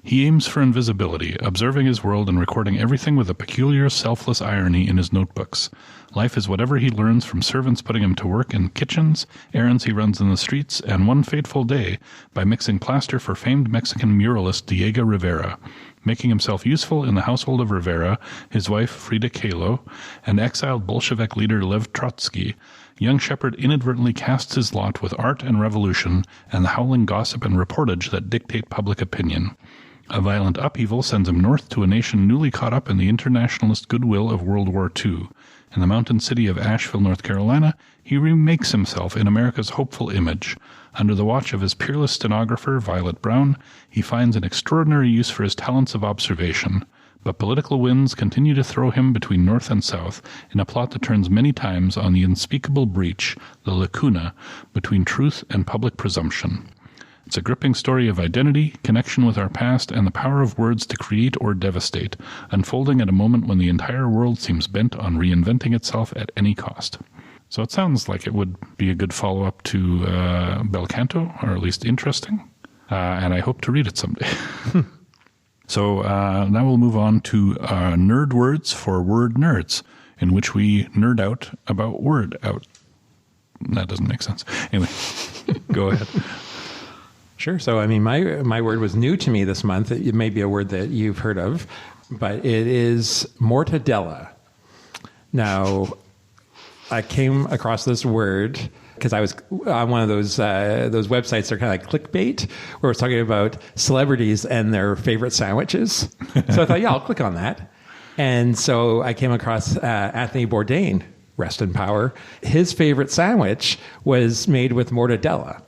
He aims for invisibility, observing his world and recording everything with a peculiar, selfless irony in his notebooks. Life is whatever he learns from servants putting him to work in kitchens, errands he runs in the streets, and one fateful day, by mixing plaster for famed Mexican muralist Diego Rivera. Making himself useful in the household of Rivera, his wife Frida Kahlo, and exiled Bolshevik leader Lev Trotsky, young Shepard inadvertently casts his lot with art and revolution and the howling gossip and reportage that dictate public opinion. A violent upheaval sends him north to a nation newly caught up in the internationalist goodwill of World War II. In the mountain city of Asheville, North Carolina, he remakes himself in America's hopeful image. Under the watch of his peerless stenographer, Violet Brown, he finds an extraordinary use for his talents of observation. But political winds continue to throw him between North and South in a plot that turns many times on the unspeakable breach, the lacuna, between truth and public presumption. It's a gripping story of identity, connection with our past, and the power of words to create or devastate, unfolding at a moment when the entire world seems bent on reinventing itself at any cost. So it sounds like it would be a good follow-up to Bel Canto, or at least interesting, and I hope to read it someday. So now we'll move on to Nerd Words for Word Nerds, in which we nerd out about word out. That doesn't make sense. Anyway, go ahead. Sure. So, I mean, my word was new to me this month. It may be a word that you've heard of, but it is mortadella. Now, I came across this word because I was on one of those websites that are kind of like clickbait, where it's talking about celebrities and their favorite sandwiches. So I thought, yeah, I'll click on that. And so I came across Anthony Bourdain, rest in power. His favorite sandwich was made with mortadella.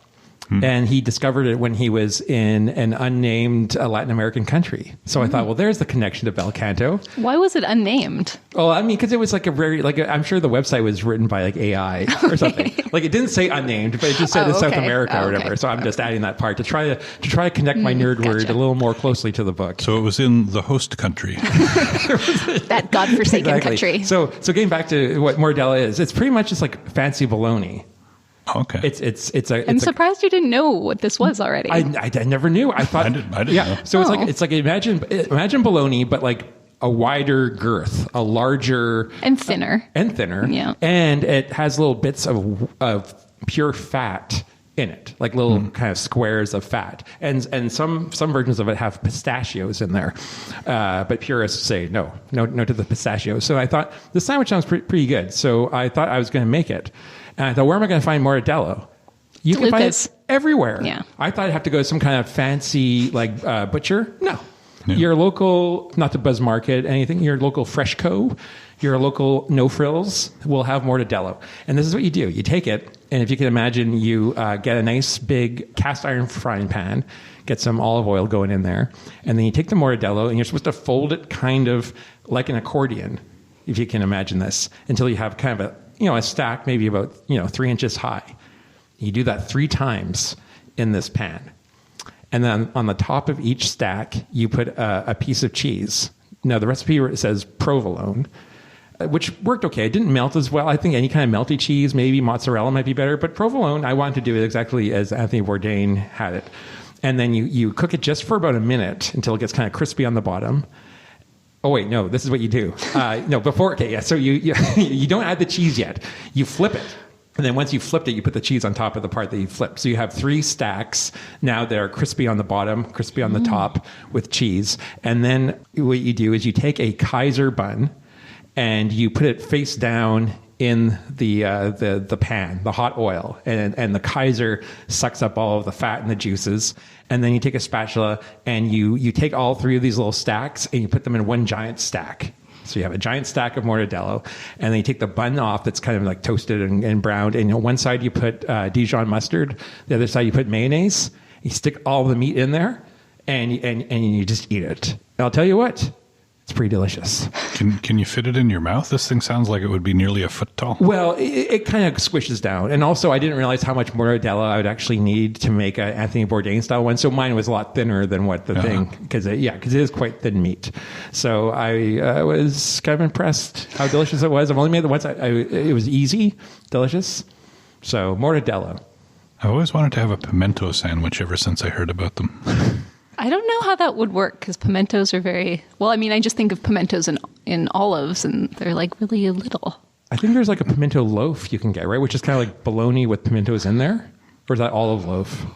And he discovered it when he was in an unnamed Latin American country. So I thought, well, there's the connection to Bel Canto. Why was it unnamed? Oh, I mean, because it was like I'm sure the website was written by like AI or something. Like it didn't say unnamed, but it just said in South America or whatever. So I'm just adding that part to try to connect my nerd word a little more closely to the book. So it was in the host country. That godforsaken country. So getting back to what mortadella is, it's pretty much just like fancy bologna. Okay. I'm surprised you didn't know what this was already. I never knew. I thought I didn't know. So it's like imagine bologna, but like a wider girth, a larger and thinner. Yeah. And it has little bits of pure fat in it, like little kind of squares of fat. And some versions of it have pistachios in there. But purists say no to the pistachios. So I thought the sandwich sounds pretty good. So I thought I was going to make it. And I thought, where am I going to find mortadella? You can find it everywhere. Yeah. I thought I'd have to go to some kind of fancy like butcher. No. Yeah. Your local, not to buzz market anything, your local Freshco, your local No Frills will have mortadella. And this is what you do. You take it, and if you can imagine, you get a nice big cast iron frying pan, get some olive oil going in there, and then you take the mortadella, and you're supposed to fold it kind of like an accordion, if you can imagine this, until you have kind of a stack maybe about 3 inches high. You do that 3 times in this pan. And then on the top of each stack, you put a piece of cheese. Now, the recipe says provolone. which worked okay. It didn't melt as well. I think any kind of melty cheese, maybe mozzarella might be better. But provolone, I wanted to do it exactly as Anthony Bourdain had it. And then you cook it just for about a minute until it gets kind of crispy on the bottom. Oh, wait, no, this is what you do. No, before, okay, yeah. So you don't add the cheese yet. You flip it. And then once you flipped it, you put the cheese on top of the part that you flipped. So you have 3 stacks. Now they're crispy on the bottom, crispy on the top with cheese. And then what you do is you take a Kaiser bun and you put it face down in the pan, the hot oil. And the Kaiser sucks up all of the fat and the juices. And then you take a spatula and you take all 3 of these little stacks and you put them in one giant stack. So you have a giant stack of mortadella, and then you take the bun off that's kind of like toasted and browned, and on one side you put Dijon mustard, the other side you put mayonnaise. You stick all the meat in there, and you just eat it. And I'll tell you what, it's pretty delicious. Can you fit it in your mouth? This thing sounds like it would be nearly a foot tall. Well, it kind of squishes down. And also, I didn't realize how much mortadella I would actually need to make an Anthony Bourdain style one. So mine was a lot thinner than what the thing, because it is quite thin meat. So I was kind of impressed how delicious it was. I've only made it once. It was easy, delicious. So mortadella. I always wanted to have a pimento sandwich ever since I heard about them. I don't know how that would work because pimentos are very, well, I mean, I just think of pimentos in olives and they're like really little. I think there's like a pimento loaf you can get, right? Which is kind of like bologna with pimentos in there. Or is that olive loaf?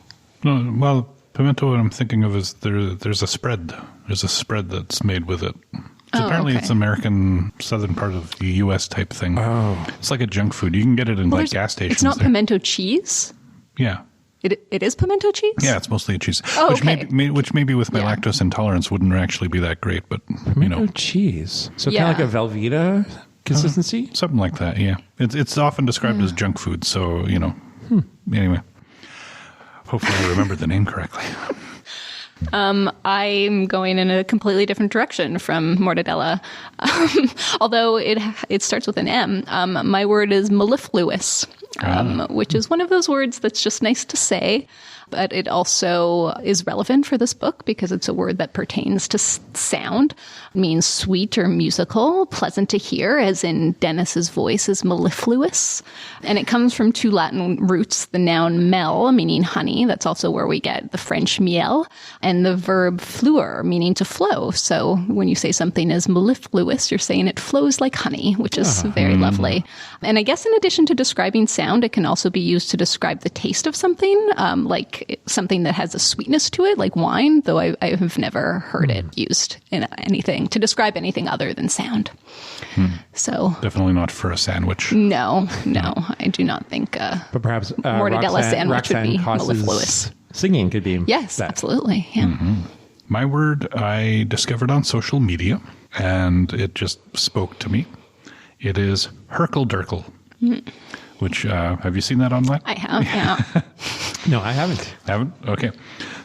No, well, pimento, what I'm thinking of is there's a spread. There's a spread that's made with it. Apparently it's American southern part of the U.S. type thing. Oh. It's like a junk food. You can get it in like gas stations. It's not pimento cheese? Yeah. It is pimento cheese? Yeah, it's mostly a cheese. Oh, which maybe with my lactose intolerance wouldn't actually be that great, but pimento cheese. So kind of like a Velveeta consistency? Something like that, yeah. It's often described as junk food, so, Anyway. Hopefully I remembered the name correctly. I'm going in a completely different direction from mortadella. Although it starts with an M. My word is mellifluous. Which is one of those words that's just nice to say, but it also is relevant for this book because it's a word that pertains to sound. It means sweet or musical, pleasant to hear, as in Dennis's voice is mellifluous. And it comes from 2 Latin roots, the noun mel, meaning honey. That's also where we get the French miel, and the verb fluer, meaning to flow. So when you say something is mellifluous, you're saying it flows like honey, which is very lovely. And I guess in addition to describing sound, it can also be used to describe the taste of something, like something that has a sweetness to it, like wine, though I have never heard it used in anything to describe anything other than sound. So definitely not for a sandwich. No, I do not think but perhaps mortadella sandwich would be mellifluous. Singing could be yes, that. Absolutely. Yeah. Mm-hmm. My word I discovered on social media, and it just spoke to me. It is Herkle-Durkle, which, have you seen that online? I have, yeah. No, I haven't. Haven't? Okay.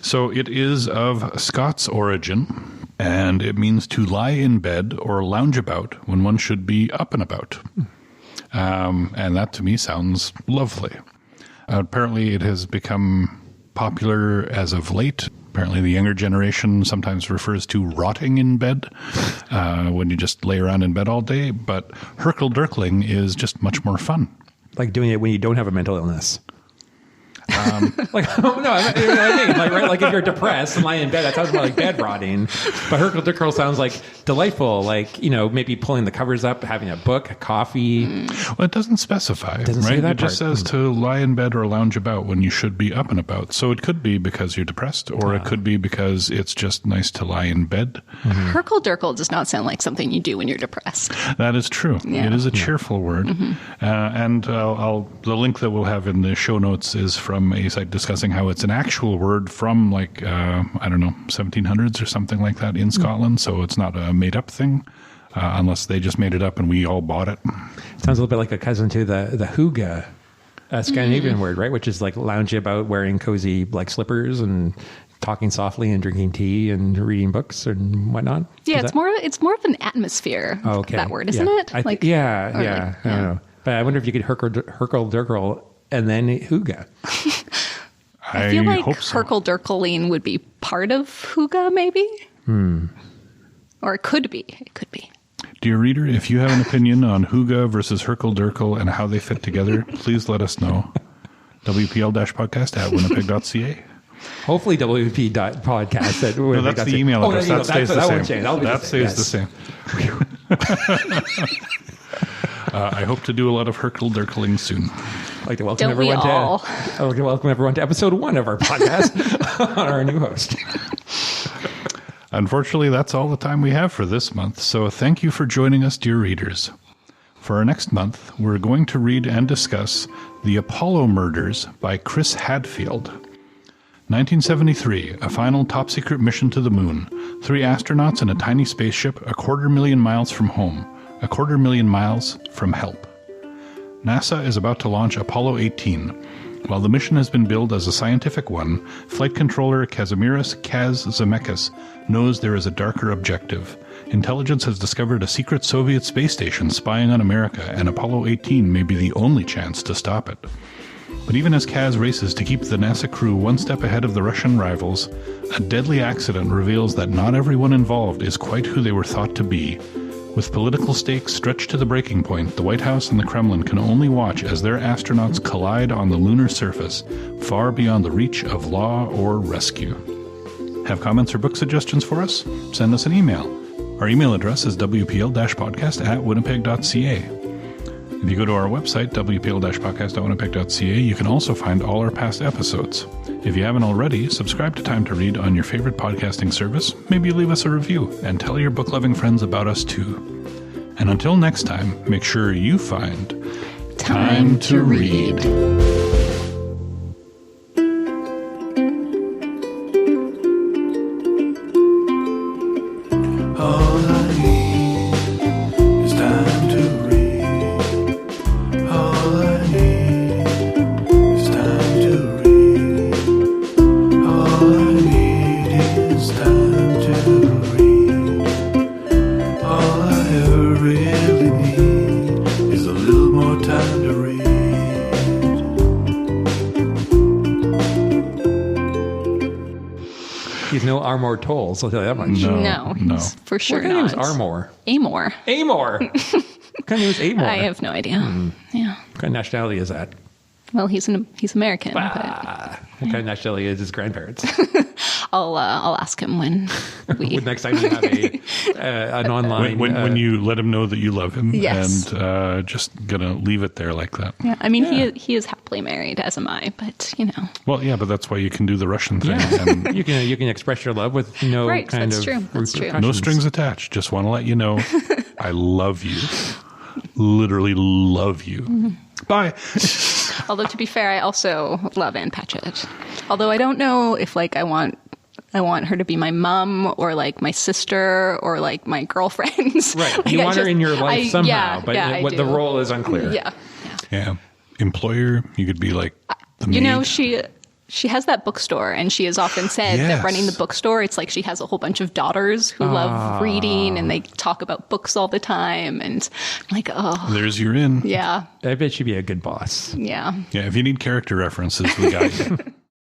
So it is of Scots origin, and it means to lie in bed or lounge about when one should be up and about. And that to me sounds lovely. Apparently it has become popular as of late. Apparently the younger generation sometimes refers to rotting in bed when you just lay around in bed all day. But Herkle-Durkling is just much more fun. Like doing it when you don't have a mental illness. Like if you're depressed and lying in bed, that sounds more like bed rotting. But Herkle-Durkle sounds like delightful, like, maybe pulling the covers up, having a book, a coffee. Well, it doesn't specify, doesn't right? Say that it just says to lie in bed or lounge about when you should be up and about. So it could be because you're depressed, or it could be because it's just nice to lie in bed. Mm-hmm. Herkle-Durkle does not sound like something you do when you're depressed. That is true. Yeah. It is a cheerful word. Mm-hmm. And the link that we'll have in the show notes is from a site discussing how it's an actual word from 1700s or something like that in Scotland. So it's not a made up thing, unless they just made it up and we all bought it. Sounds a little bit like a cousin to the hygge, a Scandinavian word, right? Which is like lounging about wearing cozy like slippers and talking softly and drinking tea and reading books and whatnot. Yeah, it's more of an atmosphere. Oh, okay. That word, isn't it? I don't know. But I wonder if you could Herkle-Durkle and then hygge. I feel like hope so. Herkle-Durkling would be part of hygge, maybe? Or it could be. It could be. Dear reader, if you have an opinion on Hooga versus Herkel-Durkel and how they fit together, please let us know. WPL-podcast at winnipeg.ca. Hopefully WP.podcast at No, that's the email address. That stays the same. That stays the same. I hope to do a lot of Herkel-Durkeling soon. I'd like to welcome everyone to episode 1 of our podcast on our new host. Unfortunately, that's all the time we have for this month, so thank you for joining us, dear readers. For our next month, we're going to read and discuss The Apollo Murders by Chris Hadfield. 1973, a final top-secret mission to the moon. 3 astronauts in a tiny spaceship 250,000 miles from home. 250,000 miles from help. NASA is about to launch Apollo 18. While the mission has been billed as a scientific one, Flight Controller Kazimieras Kaz Zemeckis knows there is a darker objective. Intelligence has discovered a secret Soviet space station spying on America, and Apollo 18 may be the only chance to stop it. But even as Kaz races to keep the NASA crew one step ahead of the Russian rivals, a deadly accident reveals that not everyone involved is quite who they were thought to be. With political stakes stretched to the breaking point, the White House and the Kremlin can only watch as their astronauts collide on the lunar surface, far beyond the reach of law or rescue. Have comments or book suggestions for us? Send us an email. Our email address is wpl-podcast at winnipeg.ca. If you go to our website, wpl-podcast.winnipeg.ca, you can also find all our past episodes. If you haven't already, subscribe to Time to Read on your favorite podcasting service, maybe leave us a review, and tell your book-loving friends about us too. And until next time, make sure you find Time to read. All I need is time to read. All I need is time to read. All I need is time to read. All I ever really need is a little more time to read. He's no Armor Tolls, I'll tell you that much. No. he's for sure What kind of not. name is Armor? Amor. Amor! What kind of name is Amor? I have no idea. Yeah. What kind of nationality is that? Well, he's American. But What kind of nationality is his grandparents? I'll ask him when we. Next time you have an online... when you let him know that you love him, Yes. and just gonna leave it there like that. Yeah, I mean, he is happily married, as am I. But Well, yeah, but that's why you can do the Russian thing. And you can express your love with no Right, kind that's of true, that's true. repercussions. no strings attached. Just want to let you know, I love you. Literally love you. Bye. although to be fair, I also love Ann Patchett. Although I don't know if I want her to be my mom or my sister or my girlfriend. Right. You want her in your life somehow, but what do. the role is unclear. Yeah. Yeah. Employer, you could be like the maid. She has that bookstore, and she has often said that running the bookstore, it's like she has a whole bunch of daughters who love reading, and they talk about books all the time. And I'm like, oh, There's your in. yeah, I bet she'd be a good boss. yeah. Yeah, if you need character references, we got you.